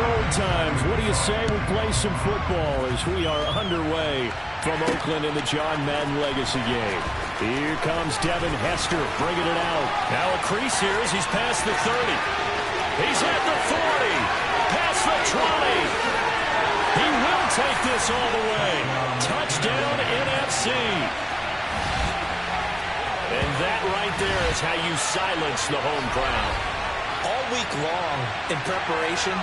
old times. What do you say we play some football as we are underway from Oakland in the John Madden Legacy game. Here comes Devin Hester bringing it out. Now a crease here as he's past the 30. He's at the 40. Past the 20. He will take this all the way. Touchdown NFC. And that right there is how you silence the home crowd. All week long in preparation,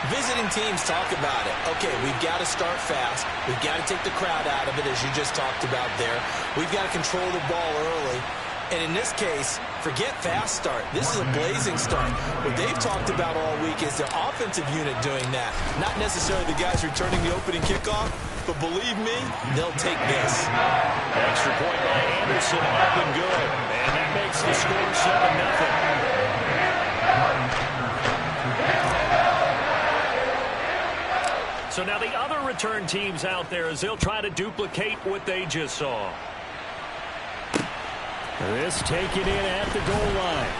visiting teams talk about it. Okay, we've got to start fast. We've got to take the crowd out of it, as you just talked about there. We've got to control the ball early. And in this case, forget fast start. This is a blazing start. What they've talked about all week is the offensive unit doing that. Not necessarily the guys returning the opening kickoff, but believe me, they'll take this. Extra point by Anderson, up and good. And that makes the score 7-0. So now the other return teams out there as they'll try to duplicate what they just saw. This taken in at the goal line.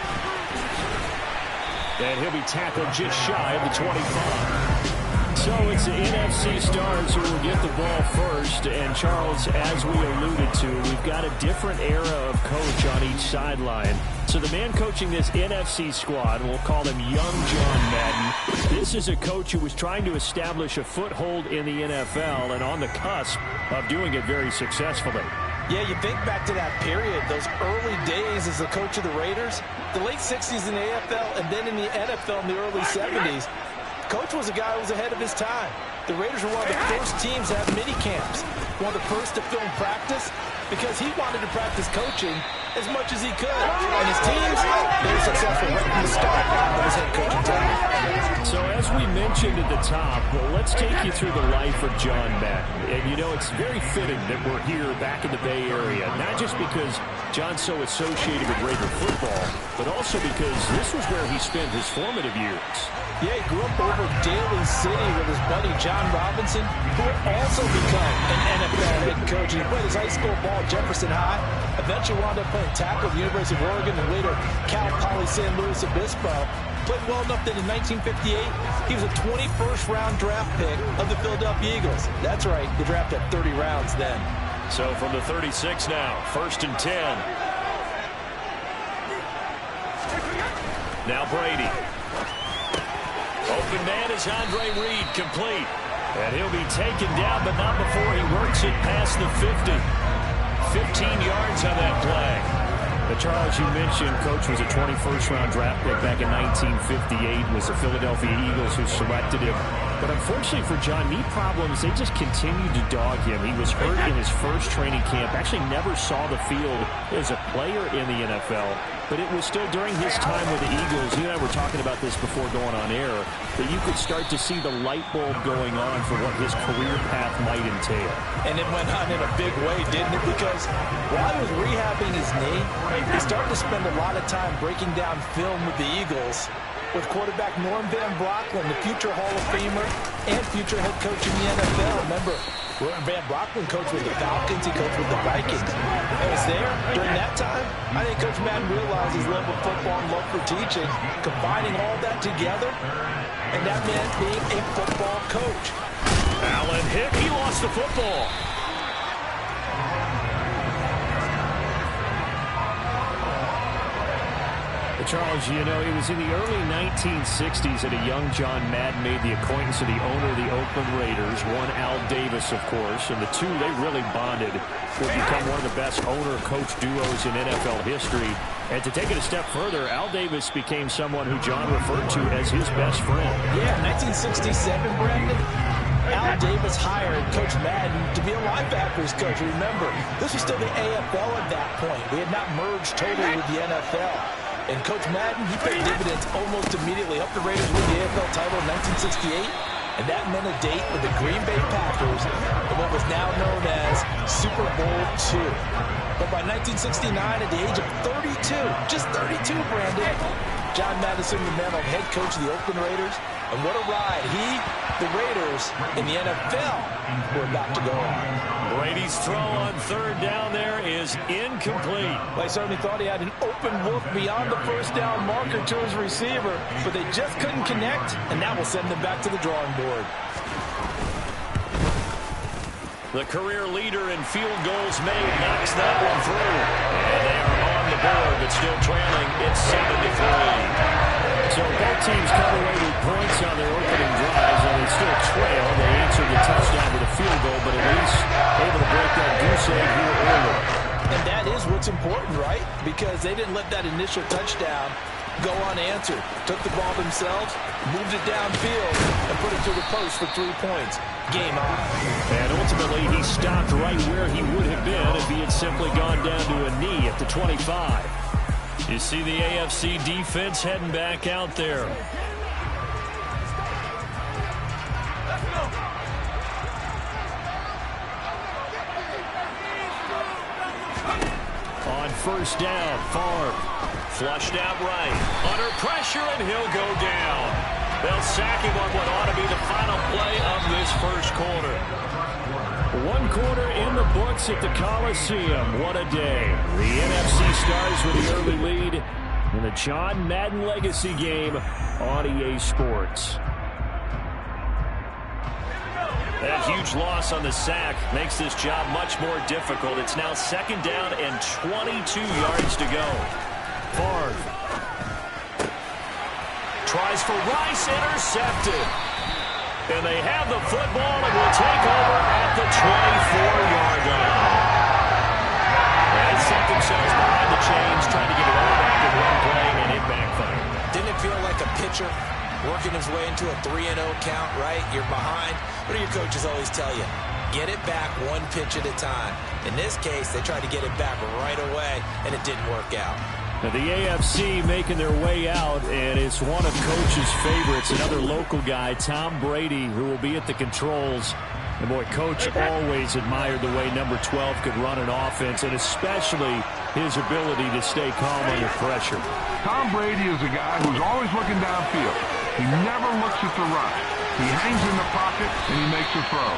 And he'll be tackled just shy of the 25. So it's the NFC stars who will get the ball first. And Charles, as we alluded to, we've got a different era of coach on each sideline. So the man coaching this NFC squad, we'll call him Young John Madden. This is a coach who was trying to establish a foothold in the NFL and on the cusp of doing it very successfully. Yeah, you think back to that period, those early days as the coach of the Raiders, the late 60s in the AFL, and then in the NFL in the early 70s. Coach was a guy who was ahead of his time. The Raiders were one of the first teams to have mini camps, one of the first to film practice, because he wanted to practice coaching as much as he could. And his teams, they were successful right from the start of his head coaching time. So as we mentioned at the top, well, let's take you through the life of John Madden. And, you know, it's very fitting that we're here back in the Bay Area, not just because John's so associated with Raider football, but also because this was where he spent his formative years. Yeah, he grew up over Daly City with his buddy John Robinson, who would also become an NFL head coach. He played his high school ball at Jefferson High, eventually wound up playing tackle at the University of Oregon and later Cal Poly San Luis Obispo. Played well enough that in 1958, he was a 21st round draft pick of the Philadelphia Eagles. That's right, the draft had 30 rounds then. So from the 36 now, 1st and 10. Now Brady. Open man is Andre Reed, complete. And he'll be taken down, but not before he works it past the 50. 15 yards on that play. But Charles, you mentioned Coach was a 21st round draft pick back in 1958. Was the Philadelphia Eagles who selected him. But unfortunately for John, knee problems, they just continued to dog him. He was hurt in his first training camp. Actually never saw the field as a player in the NFL. But it was still during his time with the Eagles, you and I were talking about this before going on air, that you could start to see the light bulb going on for what his career path might entail. And it went on in a big way, didn't it? Because while he was rehabbing his knee, he started to spend a lot of time breaking down film with the Eagles, with quarterback Norm Van Brocklin, the future Hall of Famer and future head coach in the NFL. Remember, Van Brocklin coached with the Falcons, he coached with the Vikings. And was there during that time. I think Coach Madden realized his love of football and love for teaching, combining all that together, and that meant being a football coach. Allen hit, he lost the football. Charles, you know, it was in the early 1960s that a young John Madden made the acquaintance of the owner of the Oakland Raiders, one Al Davis, of course, and the two, they really bonded, would become one of the best owner-coach duos in NFL history. And to take it a step further, Al Davis became someone who John referred to as his best friend. Yeah, 1967, Brandon. Al Davis hired Coach Madden to be a linebackers coach. Remember, this was still the AFL at that point. We had not merged totally with the NFL. And Coach Madden, he paid dividends almost immediately. Helped the Raiders win the AFL title in 1968. And that meant a date with the Green Bay Packers in what was now known as Super Bowl II. But by 1969, at the age of 32, just 32, Brandon, John Madden assumed the mantle of head coach of the Oakland Raiders. And what a ride he, the Raiders, and the NFL were about to go on. Brady's throw on third down there is incomplete. Well, I certainly thought he had an open look beyond the first down marker to his receiver, but they just couldn't connect, and that will send them back to the drawing board. The career leader in field goals made knocks that one through. And they are on the board, but still trailing. It's 7-3. So both teams come away with points on their opening drives, and they still trail. They answered the touchdown with a field goal, but at least able to break that goose egg here early. And that is what's important, right? Because they didn't let that initial touchdown go unanswered. Took the ball themselves, moved it downfield, and put it through the post for 3 points. Game on. And ultimately, he stopped right where he would have been if he had simply gone down to a knee at the 25. You see the AFC defense heading back out there. On first down, Favre flushed out right. Under pressure, and he'll go down. They'll sack him on what ought to be the final play of this first quarter. 1 quarter in the books at the Coliseum. What a day. The NFC Stars with the early lead in the John Madden Legacy game on EA Sports. That huge loss on the sack makes this job much more difficult. It's now 2nd down and 22 yards to go. Favre tries for Rice, intercepted. And they have the football and will take over at the 24-yard line. They set themselves behind the chains, trying to get it all back in one play, and it backfired. Didn't it feel like a pitcher working his way into a 3-0 count, right? You're behind. What do your coaches always tell you? Get it back 1 pitch at a time. In this case, they tried to get it back right away, and it didn't work out. Now the AFC making their way out, and it's one of Coach's favorites, another local guy, Tom Brady, who will be at the controls. And boy, Coach always admired the way number 12 could run an offense, and especially his ability to stay calm under pressure. Tom Brady is a guy who's always looking downfield. He never looks at the rush. He hangs in the pocket, and he makes a throw.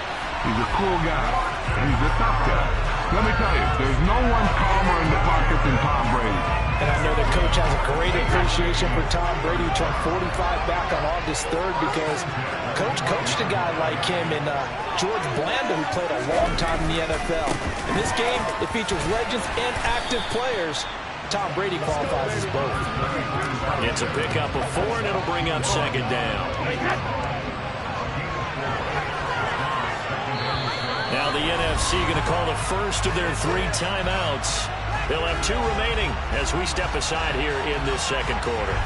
He's a cool guy, and he's a tough guy. Let me tell you, there's no one calmer in the pocket than Tom Brady. And I know that Coach has a great appreciation for Tom Brady, who turned 45 back on August 3rd, because Coach coached a guy like him in George Blanda, who played a long time in the NFL. In this game, it features legends and active players. Tom Brady qualifies as both. It's a pickup of 4, and it'll bring up 2nd down. Now the NFC going to call the first of their 3 timeouts. They'll have 2 remaining as we step aside here in this 2nd quarter.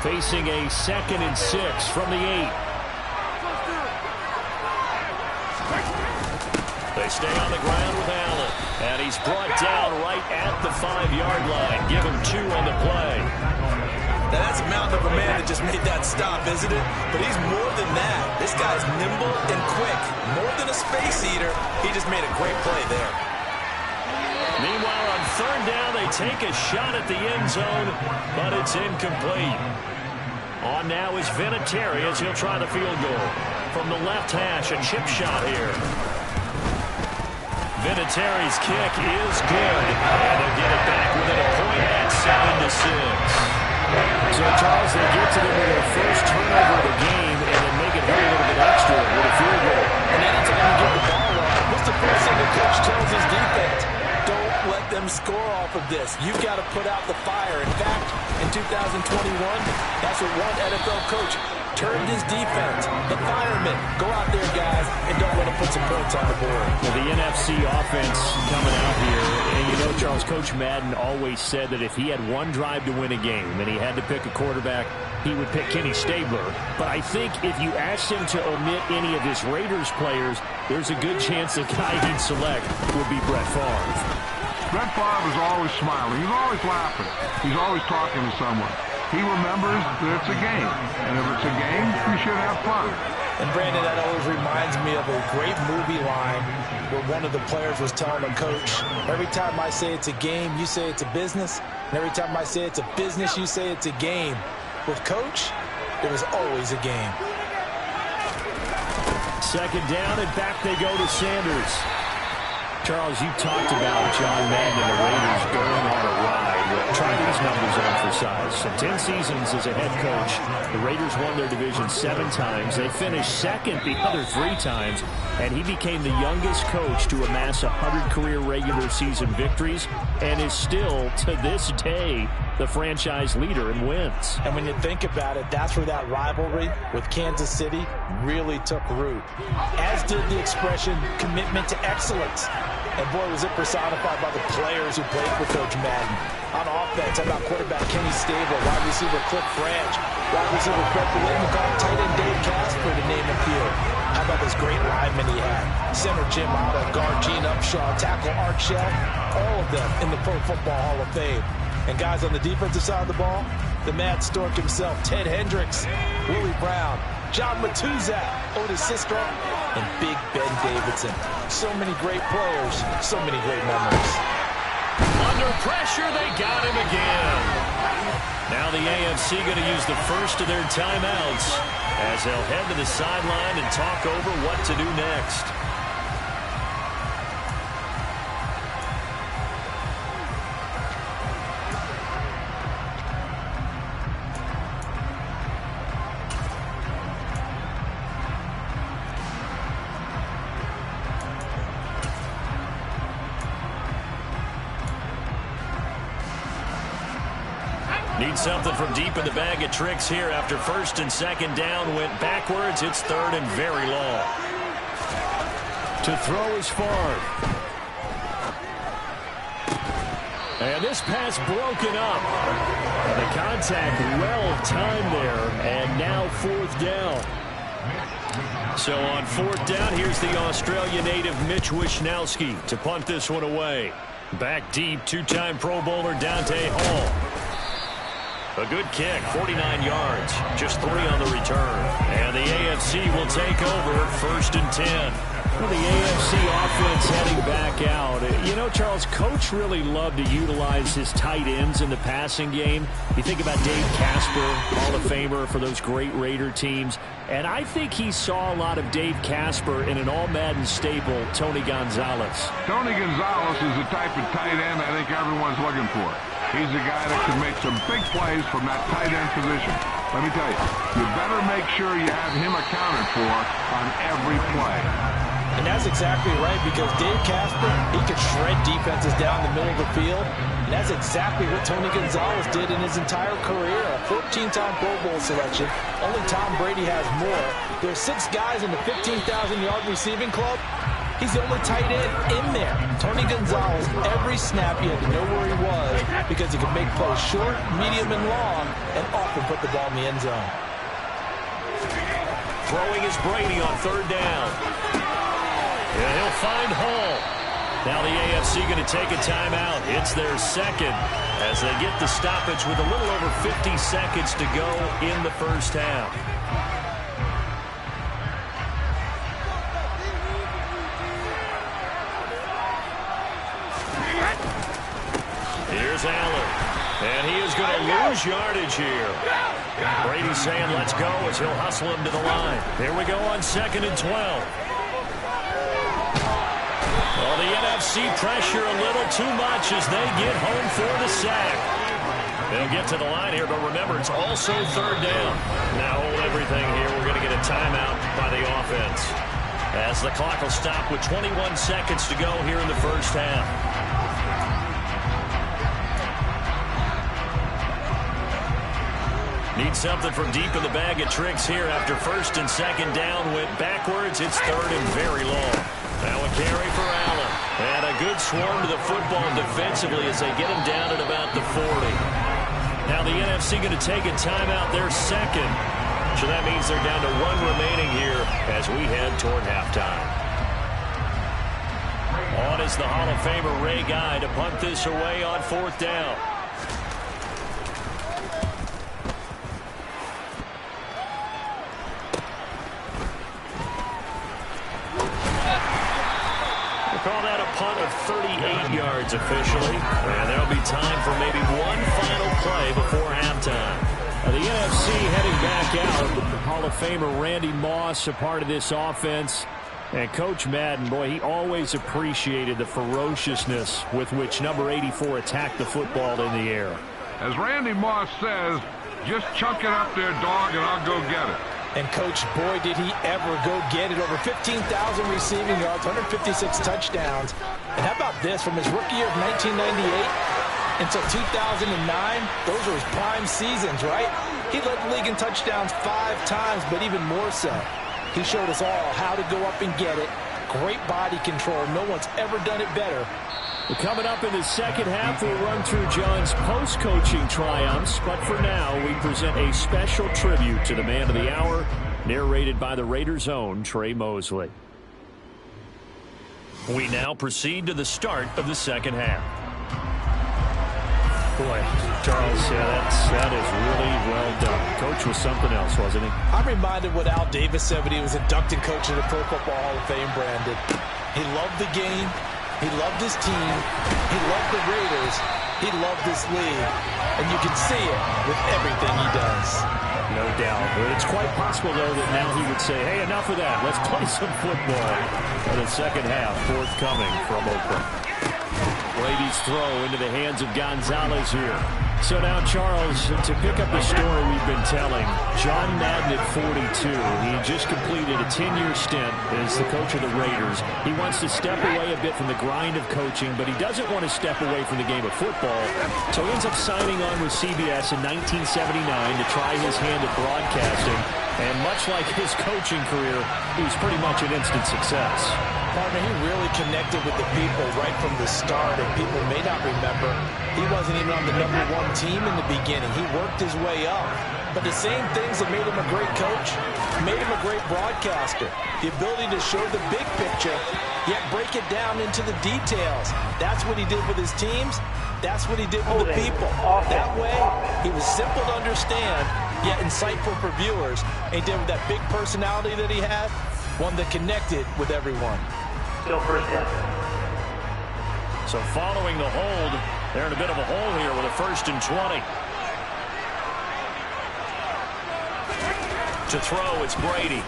Facing a 2nd and 6 from the 8. They stay on the ground with Allen. And he's brought down right at the 5-yard line. Give him 2 on the play. Now, that's a mountain of a man that just made that stop, isn't it? But he's more than that. This guy's nimble and quick. More than a space eater, he just made a great play there. Meanwhile, on 3rd down, they take a shot at the end zone, but it's incomplete. On now is Vinatieri as he'll try the field goal. From the left hash, a chip shot here. Vinatieri's kick is good, and they'll get it back within a point at 7-6. So, Charles, they get to them with their first turnover of the game and then make it hurt a little bit extra with a field goal. And anytime you get the ball up, what's the first thing the coach tells his defense? Don't let them score off of this. You've got to put out the fire. In fact, in 2021, that's what one NFL coach turned his defense. The firemen. Go out there, guys, and don't let them put some points on the board. Well, the NFC offense coming out here. And you know, Charles, Coach Madden always said that if he had one drive to win a game and he had to pick a quarterback, he would pick Kenny Stabler. But I think if you asked him to omit any of his Raiders players, there's a good chance the guy he'd select would be Brett Favre. Brett Favre is always smiling. He's always laughing. He's always talking to someone. He remembers that it's a game. And if it's a game, you should have fun. And Brandon, that always reminds me of a great movie line where one of the players was telling the coach, every time I say it's a game, you say it's a business. And every time I say it's a business, you say it's a game. With Coach, it was always a game. Second down, and back they go to Sanders. Charles, you talked about John Madden and the Raiders going on a ride. Well, try these numbers on for size. So 10 seasons as a head coach. The Raiders won their division 7 times. They finished second the other 3 times. And he became the youngest coach to amass 100 career regular season victories and is still, to this day, the franchise leader in wins. And when you think about it, that's where that rivalry with Kansas City really took root. As did the expression, commitment to excellence. And boy, was it personified by the players who played for Coach Madden. On offense, how about quarterback Kenny Stabler, wide receiver Cliff Branch, wide receiver Fred Biletnikoff, tight end Dave Casper, to name a few. How about this great lineman he had? Center Jim Otto, guard Gene Upshaw, tackle Art Shell, all of them in the Pro Football Hall of Fame. And guys on the defensive side of the ball, the Mad Stork himself, Ted Hendricks, Willie Brown, John Matuzak, Otis Sistro, and Big Ben Davidson. So many great players, so many great memories. Under pressure, they got him again. Now the AFC going to use the first of their timeouts as they'll head to the sideline and talk over what to do next. Need something from deep in the bag of tricks here after first and second down went backwards. It's third and very long. To throw is Favre. And this pass broken up. And the contact well timed there. And now fourth down. So on fourth down, here's the Australia native Mitch Wishnowsky to punt this one away. Back deep, 2-time Pro Bowler Dante Hall. A good kick, 49 yards, just 3 on the return. And the AFC will take over first and 10. Well, the AFC offense heading back out. You know, Charles, Coach really loved to utilize his tight ends in the passing game. You think about Dave Casper, Hall of Famer for those great Raider teams. And I think he saw a lot of Dave Casper in an all-Madden staple, Tony Gonzalez. Tony Gonzalez is the type of tight end I think everyone's looking for. He's a guy that can make some big plays from that tight end position. Let me tell you, you better make sure you have him accounted for on every play. And that's exactly right, because Dave Casper, he could shred defenses down the middle of the field. And that's exactly what Tony Gonzalez did in his entire career. A 14-time Pro Bowl selection. Only Tom Brady has more. There's 6 guys in the 15,000-yard receiving club. He's the only tight end in there. Tony Gonzalez, every snap he had to know where he was because he could make plays short, medium, and long, and often put the ball in the end zone. Throwing is Brady on third down. And he'll find Hall. Now the AFC going to take a timeout. It's their second as they get the stoppage with a little over 50 seconds to go in the first half. Here's Allen. And he is going to lose yardage here. Brady's saying let's go as he'll hustle him to the line. Here we go on second and 12. Well, the NFC pressure a little too much as they get home for the sack. They'll get to the line here, but remember, it's also third down. Now hold everything here. We're going to get a timeout by the offense as the clock will stop with 21 seconds to go here in the first half. Need something from deep in the bag of tricks here after first and second down went backwards. It's third and very long. Now a carry for Allen. And a good swarm to the football defensively as they get him down at about the 40. Now the NFC going to take a timeout, their second. So that means they're down to 1 remaining here as we head toward halftime. On is the Hall of Famer Ray Guy to punt this away on fourth down. Call that a punt of 38 yards officially. And there'll be time for maybe one final play before halftime. The NFC heading back out. Hall of Famer Randy Moss, a part of this offense. And Coach Madden, boy, he always appreciated the ferociousness with which number 84 attacked the football in the air. As Randy Moss says, just chunk it up there, dog, and I'll go get it. And, Coach, boy, did he ever go get it. Over 15,000 receiving yards, 156 touchdowns. And how about this? From his rookie year of 1998 until 2009, those were his prime seasons, right? He led the league in touchdowns 5 times, but even more so, he showed us all how to go up and get it. Great body control. No one's ever done it better. Well, coming up in the second half, we'll run through John's post-coaching triumphs. But for now, we present a special tribute to the man of the hour, narrated by the Raiders' own Trey Mosley. We now proceed to the start of the second half. Boy, Charles, that is really well done. Coach was something else, wasn't he? I'm reminded what Al Davis said when he was inducted coach of the Pro Football Hall of Fame, Brandon. He loved the game. He loved his team. He loved the Raiders. He loved this league. And you can see it with everything he does. No doubt. But it's quite possible, though, that now he would say, hey, enough of that. Let's play some football. In the second half, forthcoming from Oakland. Brady's throw into the hands of Gonzalez here. So now, Charles, to pick up the story we've been telling, John Madden at 42, he just completed a 10-year stint as the coach of the Raiders. He wants to step away a bit from the grind of coaching, but he doesn't want to step away from the game of football. So he ends up signing on with CBS in 1979 to try his hand at broadcasting. And much like his coaching career, he was pretty much an instant success. Partner, he really connected with the people right from the start, and people may not remember, he wasn't even on the #1 team in the beginning. He worked his way up. But the same things that made him a great coach made him a great broadcaster. The ability to show the big picture, yet break it down into the details. That's what he did with his teams. That's what he did with the people. That way, he was simple to understand, yet insightful for viewers. And he did with that big personality that he had, one that connected with everyone. Still first down. So following the hold, they're in a bit of a hole here with a 1st and 20. To throw, it's Brady.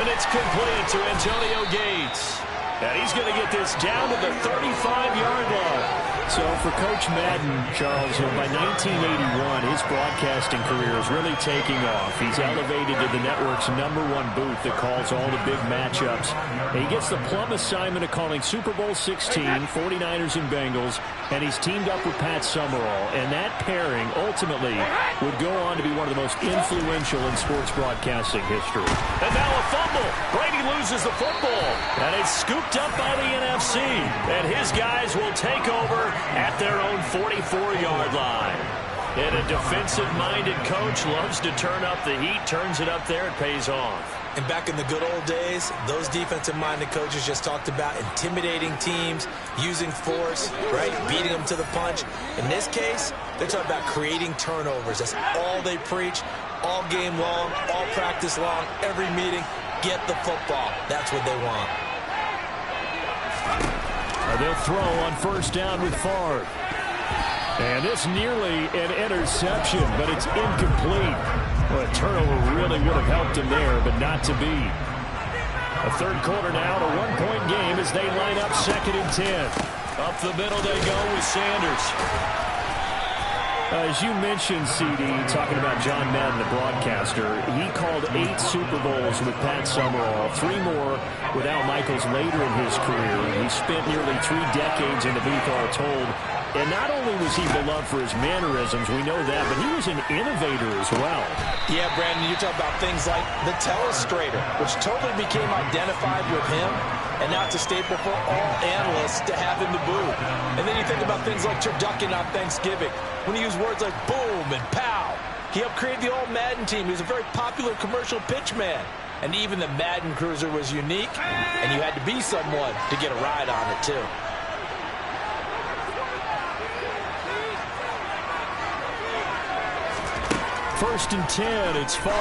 And it's complete to Antonio Gates. And he's going to get this down to the 35-yard line. So for Coach Madden, Charles, by 1981, his broadcasting career is really taking off. He's elevated to the network's #1 booth that calls all the big matchups. And he gets the plum assignment of calling Super Bowl 16, 49ers and Bengals, and he's teamed up with Pat Summerall. And that pairing ultimately would go on to be one of the most influential in sports broadcasting history. And now a fumble. Brady loses the football. And it's scooped up by the NFC. And his guys will take over at their own 44-yard line. And a defensive-minded coach loves to turn up the heat, turns it up there, it pays off. And back in the good old days, those defensive-minded coaches just talked about intimidating teams, using force, right, beating them to the punch. In this case, they're talking about creating turnovers. That's all they preach, all game long, all practice long, every meeting. Get the football. That's what they want. They'll throw on 1st down with Favre. And this nearly an interception, but it's incomplete. Well, a turnover really would have helped him there, but not to be. A third quarter now, a 1-point game as they line up 2nd and 10. Up the middle they go with Sanders. As you mentioned, CD, talking about John Madden, the broadcaster, he called 8 Super Bowls with Pat Summerall, 3 more with Al Michaels later in his career. He spent nearly 3 decades in the booth, all told. And not only was he beloved for his mannerisms, we know that, but he was an innovator as well. Yeah, Brandon, you talk about things like the telestrator, which totally became identified with him, and now it's a staple for all analysts to have in the booth. And then you think about things like turducken on Thanksgiving, when he used words like boom and pow. He helped create the old Madden team. He was a very popular commercial pitch man. And even the Madden Cruiser was unique, and you had to be someone to get a ride on it, too. First and 10, it's Favre.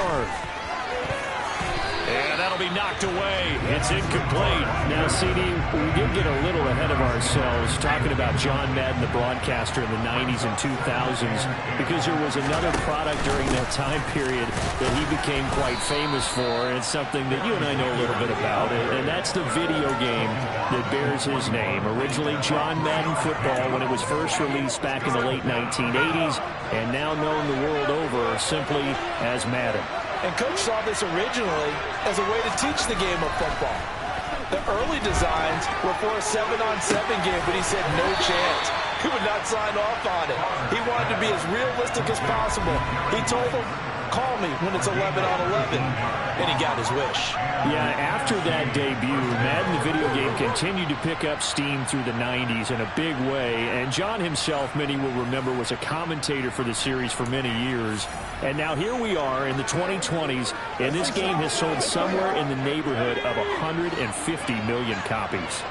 And that'll That'll be knocked away. It's incomplete. Now, CD, we did get a little ahead of ourselves talking about John Madden, the broadcaster in the 90s and 2000s, because there was another product during that time period that he became quite famous for, and it's something that you and I know a little bit about, and that's the video game that bears his name. Originally John Madden Football when it was first released back in the late 1980s, and now known the world over simply as Madden. And Coach saw this originally as a way to teach the game of football. The early designs were for a 7-on-7 game, but he said no chance. He would not sign off on it. He wanted to be as realistic as possible. He told them, call me when it's 11-on-11. And he got his wish. Yeah, after that debut, Madden the video game continued to pick up steam through the 90s in a big way. And John himself, many will remember, was a commentator for the series for many years. And now here we are in the 2020s, and this game has sold somewhere in the neighborhood of 150 million copies.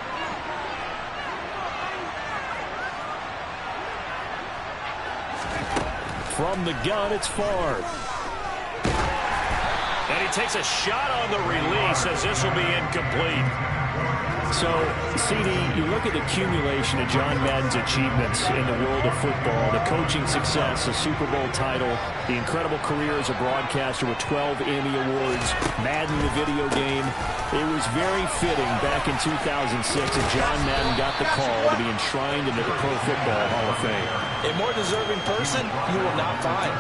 From the gun, it's Favre. And he takes a shot on the release as this will be incomplete. So, CD, you look at the accumulation of John Madden's achievements in the world of football, the coaching success, the Super Bowl title, the incredible career as a broadcaster with 12 Emmy Awards, Madden the video game. It was very fitting back in 2006 that John Madden got the call to be enshrined into the Pro Football Hall of Fame. A more deserving person you will not find.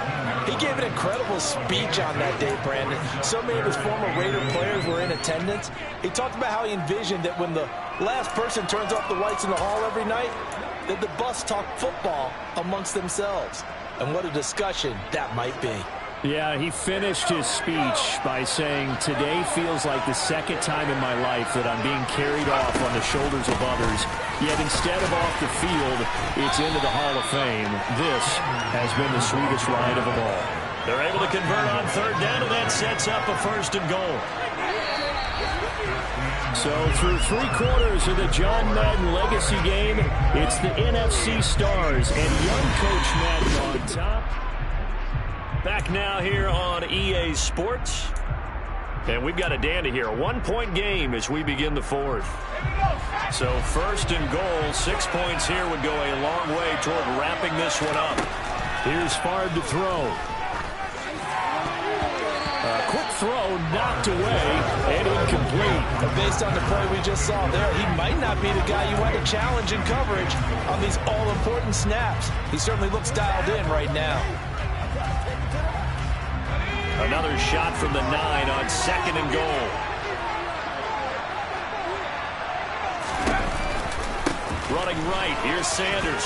He gave an incredible speech on that day, Brandon. So many of his former Raider players were in attendance. He talked about how he envisioned that when the last person turns off the lights in the hall every night, that the bus talk football amongst themselves. And what a discussion that might be. Yeah, he finished his speech by saying, today feels like the second time in my life that I'm being carried off on the shoulders of others. Yet instead of off the field, it's into the Hall of Fame. This has been the sweetest ride of them all. They're able to convert on third down, and that sets up a 1st and goal. So through 3 quarters of the John Madden legacy game, it's the NFC Stars and young Coach Madden on top. Back now here on EA Sports. And we've got a dandy here. A 1-point game as we begin the 4th. So 1st and goal, 6 points here would go a long way toward wrapping this one up. Here's Favre to throw. Quick throw, knocked away, and incomplete. Based on the play we just saw there, he might not be the guy you want to challenge in coverage on these all-important snaps. He certainly looks dialed in right now. Another shot from the 9 on 2nd and goal. Running right, here's Sanders.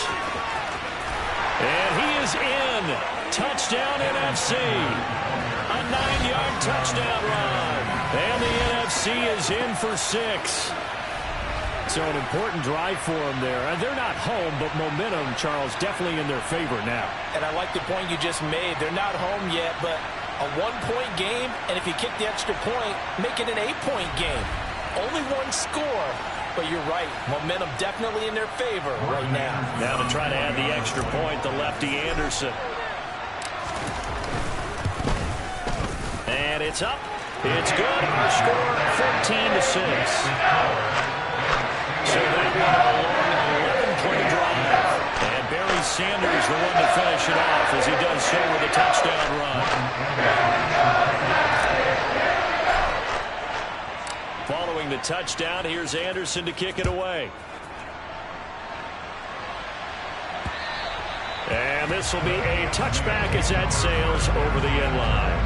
And he is in. Touchdown NFC. A 9-yard touchdown run. And the NFC is in for 6. So an important drive for them there. And they're not home, but momentum, Charles, definitely in their favor now. And I like the point you just made. They're not home yet, but a 1-point game, and if you kick the extra point, make it an 8-point game. Only 1 score, but you're right. Momentum definitely in their favor right now. Now to try to add the extra point, the lefty Anderson. And it's up. It's good. Our score, 14-6. So that one a long 11-play drive. And Barry Sanders the one to finish it off as he does so with a touchdown run. Following the touchdown, here's Anderson to kick it away. And this will be a touchback as that sails over the end line.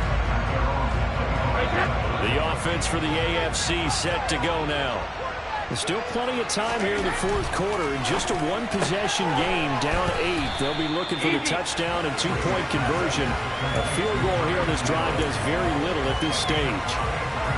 The offense for the AFC set to go now. There's still plenty of time here in the 4th quarter. In just a 1-possession game, down 8. They'll be looking for the touchdown and 2-point conversion. A field goal here on this drive does very little at this stage.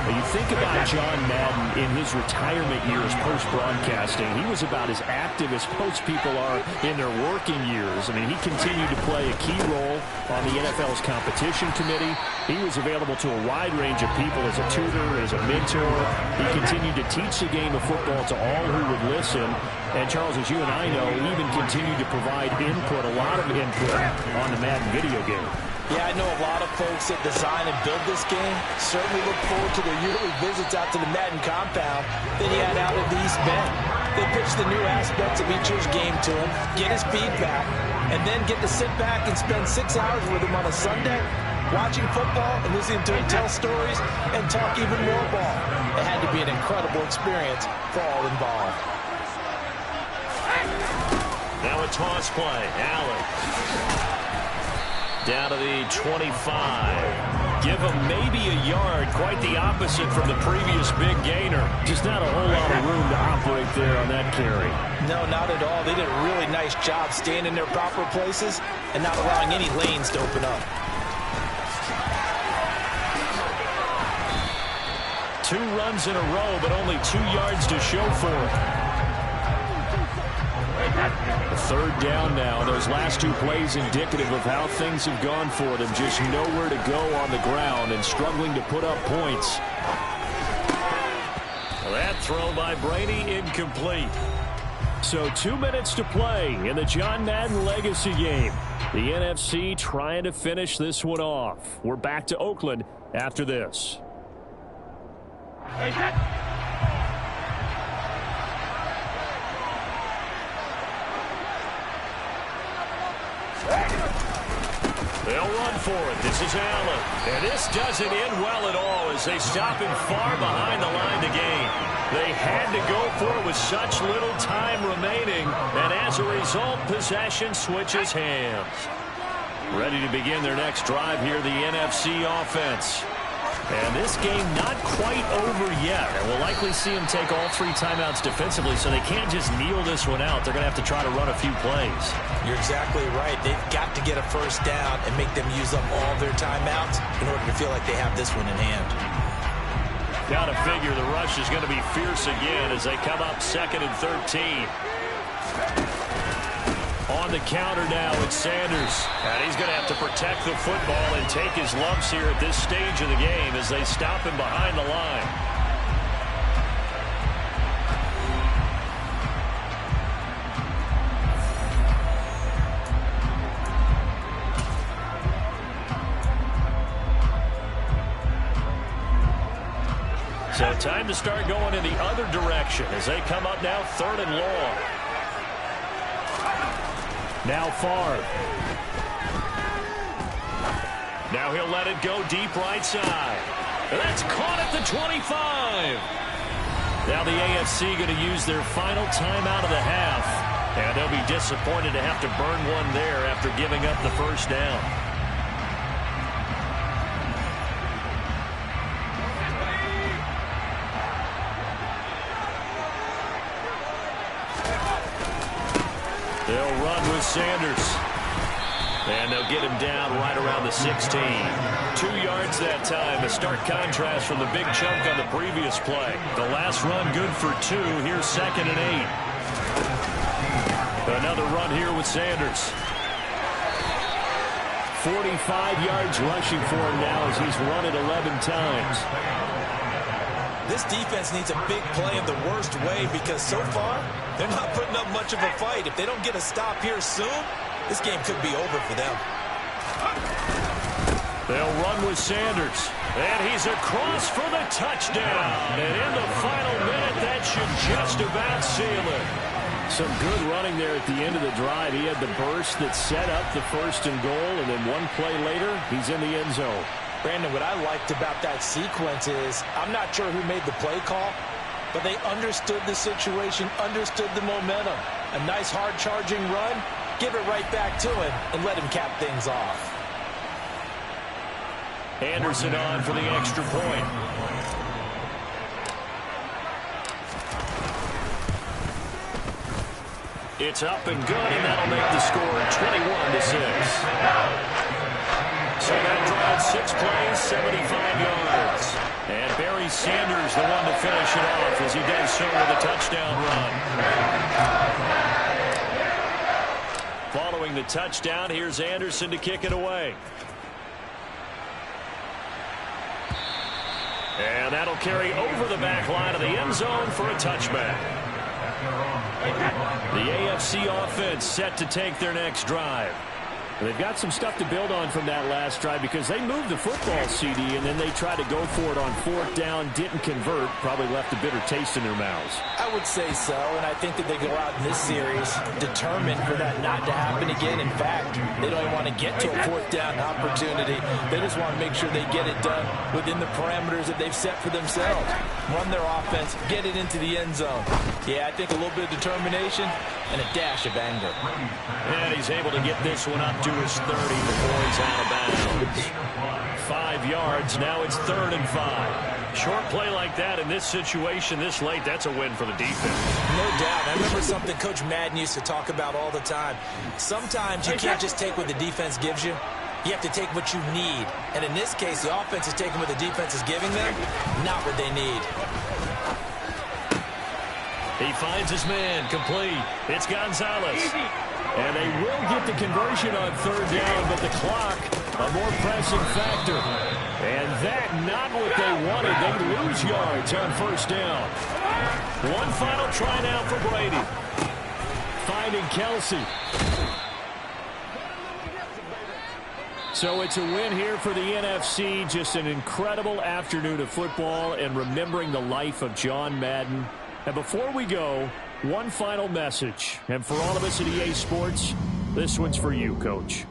You think about John Madden in his retirement years post-broadcasting. He was about as active as most people are in their working years. I mean, he continued to play a key role on the NFL's competition committee. He was available to a wide range of people as a tutor, as a mentor. He continued to teach the game of football to all who would listen. And Charles, as you and I know, even continued to provide input, a lot of input on the Madden video game. Yeah, I know a lot of folks that design and build this game certainly look forward to their yearly visits out to the Madden compound that he had out in the East Bend. They pitch the new aspects of each year's game to him, get his feedback, and then get to sit back and spend 6 hours with him on a Sunday, watching football and listening to him tell stories and talk even more ball. It had to be an incredible experience for all involved. Now a toss play. Allen. Down to the 25. Give him maybe a yard. Quite the opposite from the previous big gainer. Just not a whole lot of room to operate there on that carry. No, not at all. They did a really nice job staying in their proper places and not allowing any lanes to open up. 2 runs in a row, but only 2 yards to show for it. Third down now. Those last 2 plays indicative of how things have gone for them. Just nowhere to go on the ground and struggling to put up points. That throw by Brady incomplete. So 2 minutes to play in the John Madden Legacy game. The NFC trying to finish this one off. We're back to Oakland after this. They'll run for it. This is Allen. And this doesn't end well at all as they stop him far behind the line to gain. They had to go for it with such little time remaining. And as a result, possession switches hands. Ready to begin their next drive here, the NFC offense. And this game not quite over yet. And we'll likely see them take all 3 timeouts defensively, so they can't just kneel this one out. They're going to have to try to run a few plays. You're exactly right. They've got to get a first down and make them use up all their timeouts in order to feel like they have this one in hand. Got to figure the rush is going to be fierce again as they come up 2nd and 13. On the counter now, it's Sanders. And he's going to have to protect the football and take his lumps here at this stage of the game as they stop him behind the line. So time to start going in the other direction as they come up now 3rd and long. Now Favre. Now he'll let it go deep right side. And that's caught at the 25. Now the AFC going to use their final timeout of the half. And they'll be disappointed to have to burn one there after giving up the first down. They'll run with Sanders. And they'll get him down right around the 16. 2 yards that time. A stark contrast from the big chunk on the previous play. The last run good for 2. Here's 2nd and 8. Another run here with Sanders. 45 yards rushing for him now as he's run it 11 times. This defense needs a big play in the worst way because so far, they're not putting up much of a fight. If they don't get a stop here soon, this game could be over for them. They'll run with Sanders. And he's across for the touchdown. And in the final minute, that should just about seal it. Some good running there at the end of the drive. He had the burst that set up the 1st and goal, and then one play later, he's in the end zone. Brandon, what I liked about that sequence is I'm not sure who made the play call, but they understood the situation, understood the momentum. A nice hard-charging run, give it right back to him, and let him cap things off. Anderson on for the extra point. It's up and good, and that'll make the score 21-6. So that drive, 6 plays, 75 yards. And Barry Sanders, the one to finish it off as he does so with a touchdown run. Following the touchdown, here's Anderson to kick it away. And that'll carry over the back line of the end zone for a touchback. The AFC offense set to take their next drive. And they've got some stuff to build on from that last drive because they moved the football, CD, and then they tried to go for it on 4th down, didn't convert, probably left a bitter taste in their mouths. I would say so, and I think that they go out in this series determined for that not to happen again. In fact, they don't even want to get to a 4th down opportunity. They just want to make sure they get it done within the parameters that they've set for themselves. Run their offense, get it into the end zone. Yeah, I think a little bit of determination and a dash of anger. And he's able to get this one up to his 30 before he's out of bounds. 5 yards, now it's 3rd and 5. Short play like that in this situation this late, that's a win for the defense. No doubt. I remember something Coach Madden used to talk about all the time. Sometimes you can't just take what the defense gives you. You have to take what you need. And in this case, the offense is taking what the defense is giving them, not what they need. He finds his man, complete. It's Gonzalez. And they will get the conversion on 3rd down, but the clock, a more pressing factor. And that, not what they wanted. They lose yards on 1st down. One final try now for Brady. Finding Kelsey. So it's a win here for the NFC. Just an incredible afternoon of football and remembering the life of John Madden. And before we go, one final message. And for all of us at EA Sports, this one's for you, Coach.